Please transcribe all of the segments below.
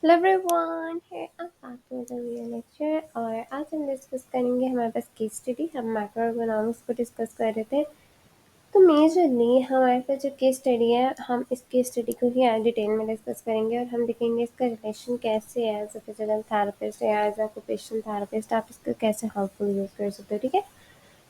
Hello everyone, here I am back with a video lecture. और आज हम discuss करेंगे हमारे पास केस स्टडी। हम मैक्रो इकोनॉमिक्स को डिस्कस कर रहे थे। तो मेजरली हमारे पास जो केस स्टडी है, हम इस केस स्टडी को ही डिटेल में डिस्कस करेंगे और हम देखेंगे इसका रिलेशन कैसे है एज अ फिजिकल थेरेपिस्ट या एज अ ऑक्यूपेशनल थेरेपिस्ट। आप इसका कैसे हेल्पफुल यूज़ कर सकते हो, ठीक है।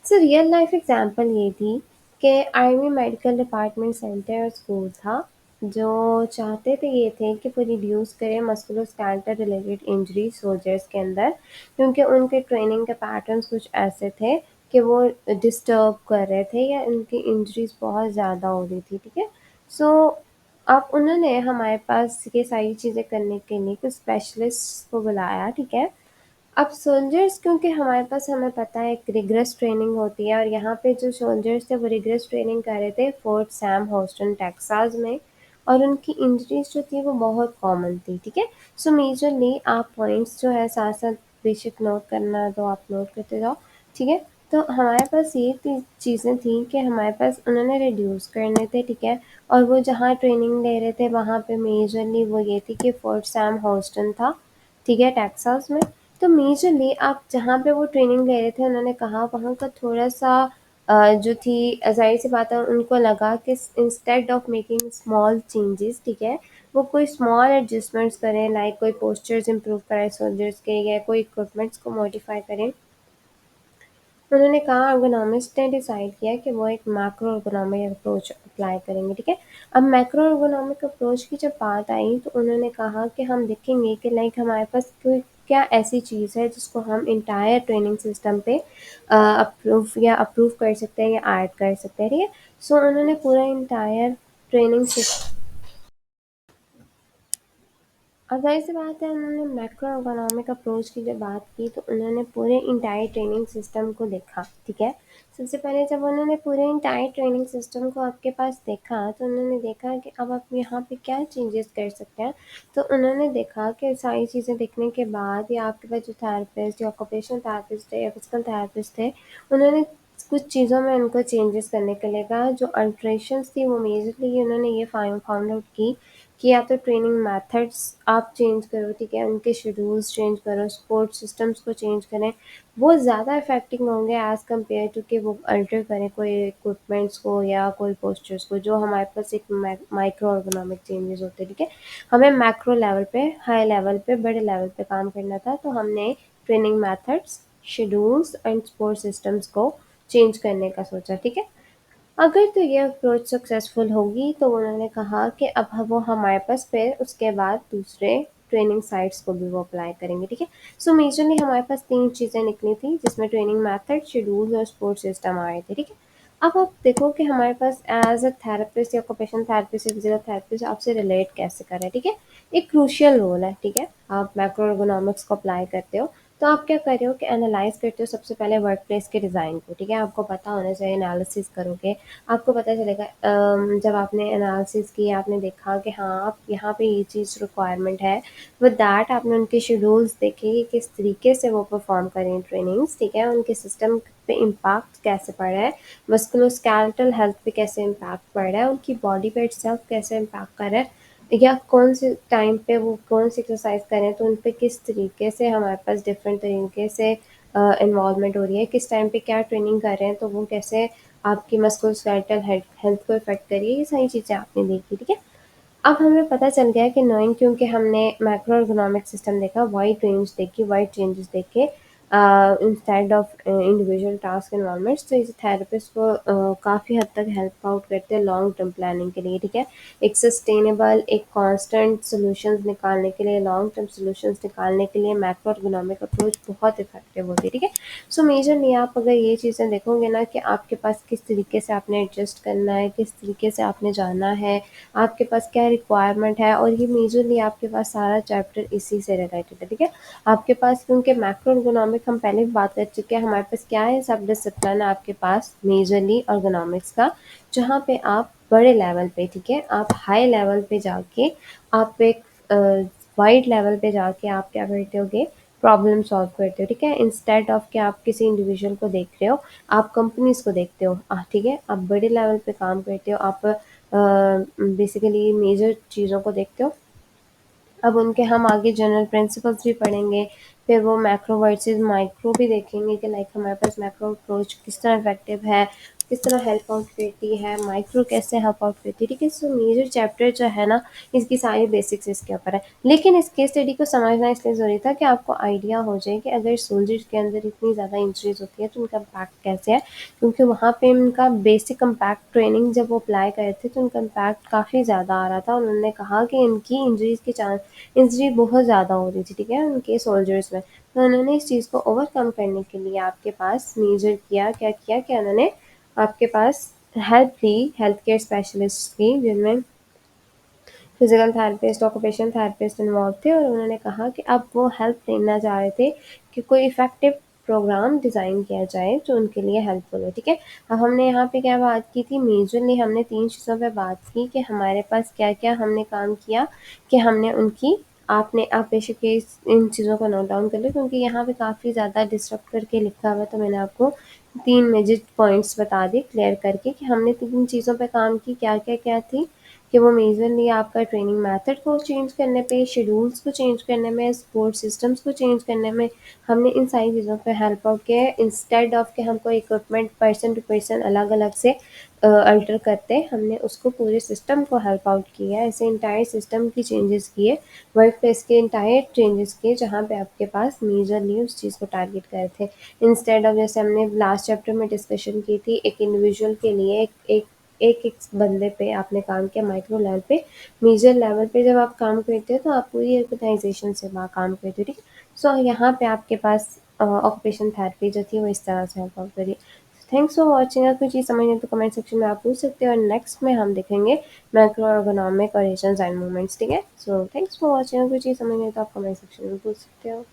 सो रियल लाइफ एग्जांपल ये थी कि आर्मी मेडिकल डिपार्टमेंट सेंटर और स्कूल था जो चाहते थे ये थे कि वो रिड्यूस करें मस्कुलोस्केलेटल रिलेटेड इंजरी सोल्जर्स के अंदर, क्योंकि उनके ट्रेनिंग के पैटर्न्स कुछ ऐसे थे कि वो डिस्टर्ब कर रहे थे या उनकी इंजरीज बहुत ज़्यादा हो रही थी, ठीक है। सो अब उन्होंने हमारे पास ये सारी चीज़ें करने के लिए कुछ स्पेशलिस्ट को बुलाया, ठीक है। अब सोल्जर्स, क्योंकि हमारे पास हमें पता है एक रिग्रेस ट्रेनिंग होती है और यहाँ पे जो सोल्जर्स थे वो रिग्रेस ट्रेनिंग कर रहे थे फोर्ट सैम होस्टन टेक्सास में। और उनकी इंजरीज जो थी वो बहुत कॉमन थी, ठीक है। सो मेजरली आप पॉइंट्स जो है साथ साथ बेसिक नोट करना तो आप नोट करते जाओ, ठीक है। तो हमारे पास ये चीज़ें थी कि हमारे पास उन्होंने रिड्यूस करने थे, ठीक है। और वो जहाँ ट्रेनिंग ले रहे थे वहाँ पे मेजरली वो ये थी कि फोर्ट सैम होस्टन था, ठीक है, टेक्सास में। तो मेजरली आप जहाँ पे वो ट्रेनिंग ले रहे थे उन्होंने कहा वहाँ का थोड़ा-सा जो थी ज़ाहिर-सी बात है उनको लगा कि instead of making small changes, ठीक है, वो कोई स्मॉल एडजस्टमेंट्स करें, लाइक कोई पोस्चर्स इम्प्रूव कराएँ सोल्जर्स के या कोई इक्विपमेंट्स को मॉडिफाई करें। उन्होंने कहा अर्गोनॉमिस्ट ने डिसाइड किया कि वो एक मैक्रो इकोनॉमिक अप्रोच अप्लाई करेंगे, ठीक है। अब मैक्रो इकोनॉमिक अप्रोच की जब बात आई तो उन्होंने कहा कि हम देखेंगे कि लाइक हमारे पास कोई क्या ऐसी चीज़ है जिसको हम इंटायर ट्रेनिंग सिस्टम पे अप्रूव कर सकते हैं या ऐड कर सकते हैं, ठीक है। सो उन्होंने पूरा इंटायर ट्रेनिंग सिस्टम, और ज़ाहिर-सी बात है उन्होंने मैक्रो इकोनॉमिक अप्रोच की जब बात की तो उन्होंने पूरे इंटायर ट्रेनिंग सिस्टम को देखा, ठीक है। सबसे पहले जब उन्होंने पूरे इंटायर ट्रेनिंग सिस्टम को आपके पास देखा तो उन्होंने देखा कि अब आप यहाँ पे क्या चेंजेस कर सकते हैं। तो उन्होंने देखा कि सारी चीज़ें देखने के बाद या आपके पास जो थेरेपिस्ट या ऑक्यूपेशनल थेरेपिस्ट है या फिजिकल थेरेपिस्ट थे, उन्होंने कुछ चीज़ों में उनको चेंजेस करने के लिए कहा। जो अल्टरेशंस थी वो मेजरली उन्होंने ये फाउंड आउट की कि या तो ट्रेनिंग मेथड्स आप चेंज करो, ठीक है, उनके शेड्यूल्स चेंज करो, सपोर्ट सिस्टम्स को चेंज करें, वो ज़्यादा इफ़ेक्टिव होंगे एज़ कम्पेयर टू कि वो अल्टर करें कोई इक्विपमेंट्स को या कोई पोस्चर्स को, जो हमारे पास एक माइक्रो इकोनॉमिक चेंजेस होते हैं, ठीक है। हमें मैक्रो लेवल पे, हाई लेवल पे, बड़े लेवल पे काम करना था तो हमने training methods, schedules and support systems को चेंज करने का सोचा, ठीक है। अगर तो ये अप्रोच सक्सेसफुल होगी तो उन्होंने कहा कि अब वो हमारे पास फिर उसके बाद दूसरे ट्रेनिंग साइट्स को भी वो अप्लाई करेंगे, ठीक है। सो मेजरली हमारे पास 3 चीज़ें निकली थी जिसमें ट्रेनिंग मेथड, शेड्यूल और सपोर्ट सिस्टम आए थे, ठीक है। अब आप देखो कि हमारे पास एज अ थेरेपिस्ट या ऑक्यूपेशनल थेरेपिस्ट या फिजिकल थेरेपिस्ट आपसे रिलेट कैसे कर रहे हैं, ठीक है। एक क्रूशियल रोल है, ठीक है। आप मैक्रो इकोनॉमिक्स को अप्लाई करते हो तो आप क्या कर रहे हो कि एनालाइज करते हो सबसे पहले वर्क प्लेस के डिज़ाइन को, ठीक है। आपको पता होना चाहिए, एनालिसिस करोगे आपको पता चलेगा। जब आपने एनालिसिस किया आपने देखा कि हाँ आप यहाँ पे ये चीज़ रिक्वायरमेंट है, विद दैट आपने उनके शेड्यूल्स देखे कि किस तरीके से वो परफॉर्म करें ट्रेनिंग्स, ठीक है, उनके सिस्टम पे इम्पैक्ट कैसे पड़ रहा है, मस्कुलोस्केलेटल हेल्थ पे कैसे इम्पैक्ट पड़ रहा है, उनकी बॉडी पे इटसेल्फ कैसे इम्पैक्ट कर रहा है, या कौन से टाइम पे वो कौन सी एक्सरसाइज करें तो उन पे किस तरीके से हमारे पास डिफरेंट तरीके से इन्वॉल्वमेंट हो रही है, किस टाइम पे क्या ट्रेनिंग कर रहे हैं तो वो कैसे आपकी मस्कुलोस्केलेटल हेल्थ को इफ़ेक्ट करिए, ये सारी चीज़ें आपने देखी, ठीक है। अब हमें पता चल गया कि नोइंग, क्योंकि हमने मैक्रो इकोनॉमिक सिस्टम देखा, वाइड रेंज देखी, वाइड चेंजेस देखे instead of individual task involvements, तो इस थेरेपिस्ट को काफ़ी हद तक हेल्प आउट करते हैं लॉन्ग टर्म प्लानिंग के लिए, ठीक है। एक सस्टेनेबल, एक कांस्टेंट सॉल्यूशंस निकालने के लिए, लॉन्ग टर्म सॉल्यूशंस निकालने के लिए मैक्रो इकोनॉमिक अप्रोच बहुत इफेक्टिव होती है, ठीक है। सो मेजरली आप अगर ये चीज़ें देखोगे ना कि आपके पास किस तरीके से आपने एडजस्ट करना है, किस तरीके से आपने जाना है, आपके पास क्या रिक्वायरमेंट है, और ये मेजरली आपके पास सारा चैप्टर इसी से रिलेटेड है, ठीक है। आपके पास क्योंकि मैक्रो इकोनॉमिक हम पहले भी बात कर चुके हैं, हमारे पास क्या है, सब डिसिप्लिन है आपके पास मेजरली इकोनॉमिक्स का, जहाँ पे आप बड़े लेवल पे, ठीक है, आप हाई लेवल पे जाके आप एक वाइड लेवल पे जाके आप क्या करते होगे, प्रॉब्लम सॉल्व करते हो, ठीक है। इंस्टेड ऑफ कि आप किसी इंडिविजुअल को देख रहे हो, आप कंपनीज को देखते हो, ठीक है, आप बड़े लेवल पे काम करते हो, आप बेसिकली मेजर चीज़ों को देखते हो। अब उनके हम आगे जनरल प्रिंसिपल्स भी पढ़ेंगे, फिर वो मैक्रो वर्सेस माइक्रो भी देखेंगे कि लाइक हमारे पास मैक्रो अप्रोच किस तरह इफेक्टिव है, किस तरह हेल्प आउट करती है, माइक्रो कैसे हेल्प आउट करती है, ठीक है। सो मेजर चैप्टर जो है ना, इसकी सारी बेसिक्स इसके ऊपर है। लेकिन इस केस स्टडी को समझना इसलिए ज़रूरी था कि आपको आइडिया हो जाए कि अगर सोल्जर्स के अंदर इतनी ज़्यादा इंजरीज होती है तो उनका इम्पैक्ट कैसे है, क्योंकि वहाँ पे उनका बेसिक इम्पैक्ट ट्रेनिंग जब वो अप्लाई करे थे तो उनका इम्पैक्ट काफ़ी ज़्यादा आ रहा था। उन्होंने कहा कि इनकी इंजरीज के चांस इंजरी बहुत ज़्यादा हो रही थी, ठीक है, उनके सोल्जर्स में। तो उन्होंने इस चीज़ को ओवरकम करने के लिए आपके पास मेजर किया, क्या किया कि उन्होंने आपके पास हेल्प ली, हेल्थ केयर स्पेशलिस्ट की, जिनमें physical therapist, occupation therapist involve थे, और उन्होंने कहा कि अब वो हेल्प लेना चाह रहे थे कि कोई इफ़ेक्टिव प्रोग्राम डिज़ाइन किया जाए जो उनके लिए हेल्पफुल हो, ठीक है। अब हमने यहाँ पे क्या बात की थी, मेजरली हमने 3 चीज़ों पे बात की कि हमारे पास क्या-क्या हमने काम किया, कि हमने उनकी आप बेशक ये इन चीज़ों को नोट डाउन कर लो, क्योंकि यहाँ पे काफ़ी ज़्यादा डिस्टर्ब करके लिखा हुआ है, तो मैंने आपको 3 मेजर पॉइंट्स बता दिए क्लियर करके कि हमने 3 चीज़ों पे काम की, क्या थी, कि वो मेजरली आपका ट्रेनिंग मेथड को चेंज करने पे, शेड्यूल्स को चेंज करने में, सपोर्ट सिस्टम्स को चेंज करने में हमने इन सारी चीज़ों पे हेल्प आउट किया है। इंस्टेड ऑफ कि हम कोई इक्विपमेंट पर्सन टू पर्सन अलग-अलग से अल्टर करते, हमने उसको पूरे सिस्टम को हेल्प आउट किया है। ऐसे एंटायर सिस्टम की चेंजेस किए, वर्क प्लेस के एंटायर चेंजेस किए, जहाँ पे आपके पास मेजरली उस चीज़ को टारगेट करे थे। इंस्टेड ऑफ, जैसे हमने लास्ट चैप्टर में डिस्कशन की थी, एक इंडिविजुअल के लिए एक बंदे पे आपने काम किया माइक्रो लेवल पे, मेजर लेवल पे जब आप काम करते हो तो आप पूरी ऑर्गेनाइजेशन से वहाँ काम करते हो, ठीक है। सो यहाँ पे आपके पास ऑक्यूपेशन थेरेपी जो थी वो इस तरह से हेल्प आउट करी। Thanks for watching. अगर कोई चीज़ समझनी है तो कमेंट सेक्शन में आप पूछ सकते हो, और नेक्स्ट में हम देखेंगे मैक्रो इकोनॉमिक और एंड मूवमेंट्स, ठीक है। So thanks for watching. अगर कोई चीज़ समझनी है तो आप कमेंट सेक्शन में पूछ सकते हो।